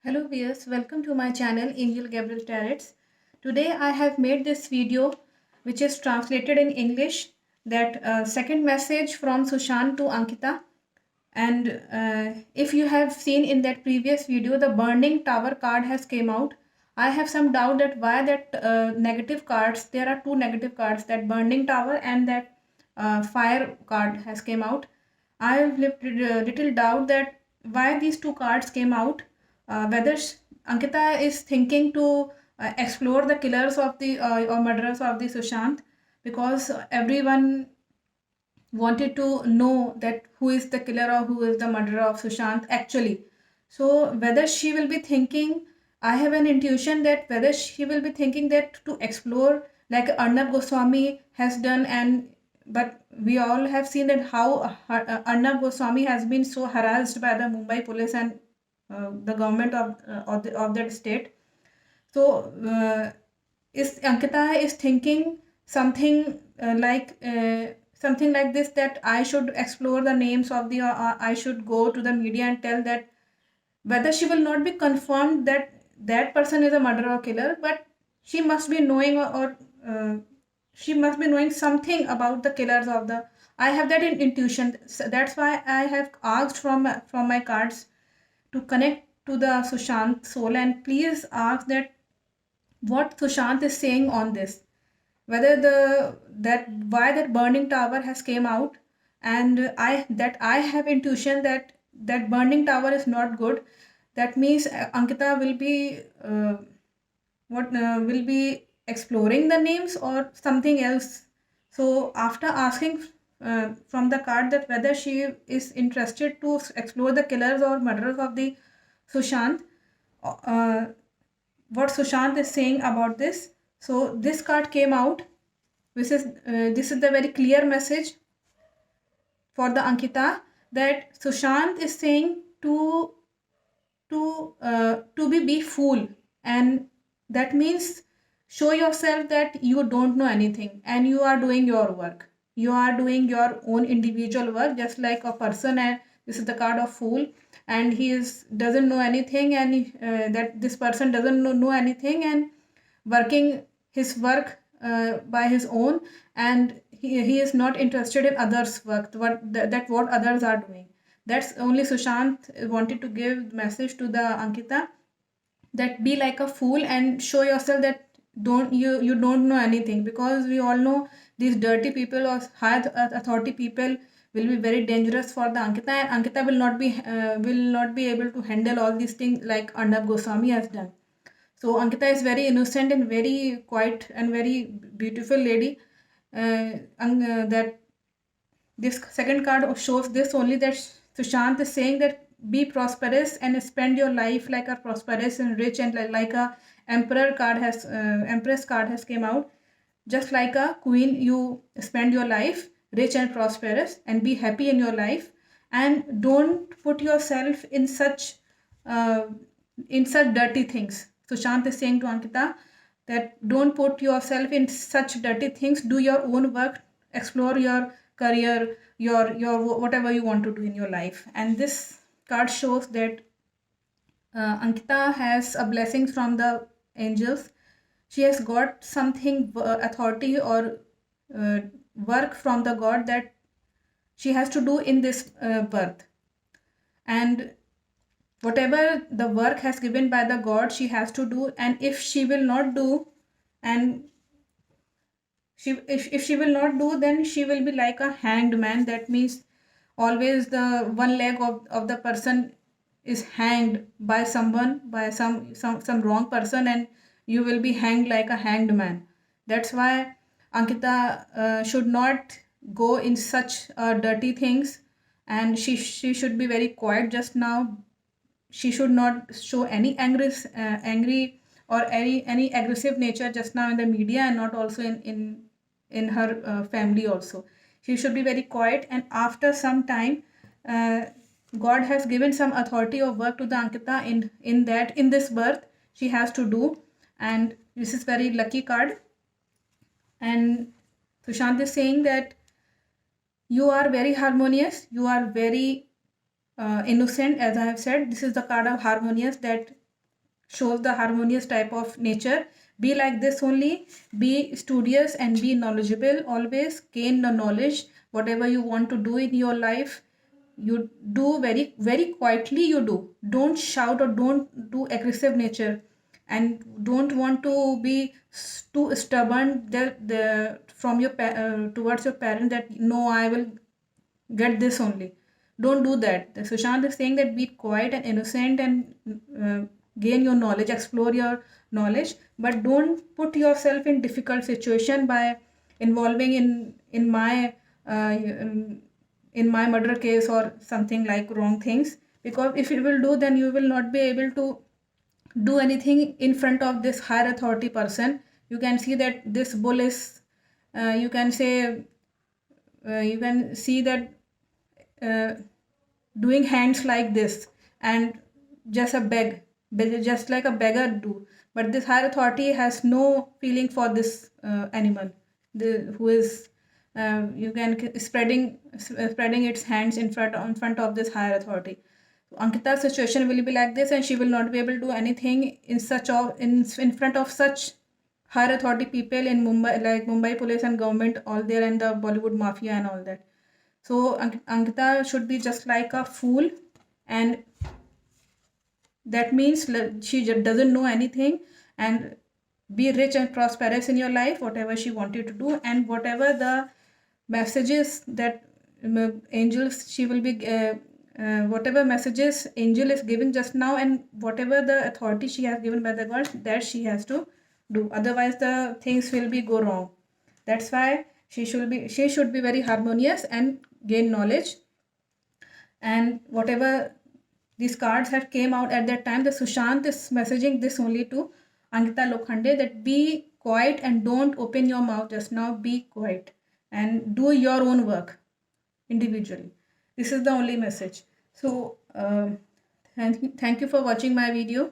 Hello viewers, welcome to my channel Angel Gabriel Tarots. Today I have made this video which is translated in English, that second message from Sushant to Ankita. And if you have seen in that previous video, the burning tower card has came out. I have some doubt that why that negative cards, there are two negative cards, that burning tower and that fire card has came out. I have little doubt that why these two cards came out, whether Ankita is thinking to explore the killers of the or murderers of the Sushant, because everyone wanted to know that who is the killer or who is the murderer of Sushant actually. So whether she will be thinking, I have an intuition that whether she will be thinking that to explore like Arnab Goswami has done, and but we all have seen that how Arnab Goswami has been so harassed by the Mumbai police and the government of that state. So is Ankita is thinking something something like this, that I should explore the names of the, I should go to the media and tell that, whether she will not be confirmed that that person is a murderer or killer, but she must be knowing, or she must be knowing something about the killers of the. I have that intuition. So that's why I have asked from my cards to connect to the Sushant soul and please ask that what Sushant is saying on this, whether the that why that burning tower has came out. And I have intuition that that burning tower is not good. That means Ankita will be exploring the names or something else. So after asking from the card that whether she is interested to explore the killers or murderers of the Sushant, uh, what Sushant is saying about this. So this card came out. This is the very clear message for the Ankita, that Sushant is saying to be fool, and that means show yourself that you don't know anything and you are doing your work. You are doing your own individual work, just like a person. And this is the card of fool, and he is doesn't know anything, and that this person doesn't know anything and working his work by his own, and he is not interested in others work, that what others are doing. That's only Sushant wanted to give message to the Ankita, that be like a fool and show yourself that you don't know anything, because we all know these dirty people or high authority people will be very dangerous for the Ankita, and Ankita will not be able to handle all these things like Arnab Goswami has done. So Ankita is very innocent and very quiet and very beautiful lady. That this second card shows this only, that Sushant is saying that be prosperous and spend your life like a prosperous and rich, and like a empress card has came out. Just like a queen, you spend your life rich and prosperous and be happy in your life, and don't put yourself uh, in such dirty things. Sushant is saying to Ankita that don't put yourself in such dirty things. Do your own work, explore your career, your whatever you want to do in your life. And this card shows that Ankita has a blessing from the angels. She has got something authority or uh, work from the God that she has to do in this birth. And whatever the work has given by the God, she has to do. And if she will not do, and if she will not do, then she will be like a hanged man. That means always the one leg of the person is hanged by someone, by some wrong person, and you will be hanged like a hanged man. That's why Ankita should not go in such dirty things, and she should be very quiet just now. She should not show any angry or any aggressive nature just now in the media, and not also in her family also. She should be very quiet, and after some time, uh, God has given some authority of work to the Ankita in this birth she has to do. And this is very lucky card. And Sushant is saying that you are very harmonious, you are very innocent. As I have said, this is the card of harmonious, that shows the harmonious type of nature. Be like this only. Be studious and be knowledgeable. Always gain the knowledge. Whatever you want to do in your life, you do very very quietly. You do, don't shout or don't do aggressive nature, and don't want to be too stubborn from your towards your parent, that no, I will get this only. Don't do that. The Sushant is saying that be quiet and innocent and gain your knowledge, explore your knowledge, but don't put yourself in difficult situation by involving in my in my murder case or something like wrong things. Because if you will do, then you will not be able to do anything in front of this higher authority person. You can see that this bull is you can say you can see that uh, doing hands like this, and just a just like a beggar do. But this higher authority has no feeling for this animal, who is you can spreading its hands in front of this higher authority. Ankita's situation will be like this, and she will not be able to do anything in front of such higher authority people in Mumbai, like Mumbai police and government, all there, and the Bollywood mafia and all that. So Ankita should be just like a fool, and that means she doesn't know anything, and be rich and prosperous in your life, whatever she wanted to do, and whatever the messages that angels she will be whatever messages angel is giving just now, and whatever the authority she has given by the god, that she has to do. Otherwise the things will be go wrong. That's why she should be very harmonious and gain knowledge. And whatever these cards had came out at that time, the Sushant is messaging this only to Ankita Lokhande, that be quiet and don't open your mouth just now. Be quiet and do your own work individually. This is the only message. So thank you for watching my video.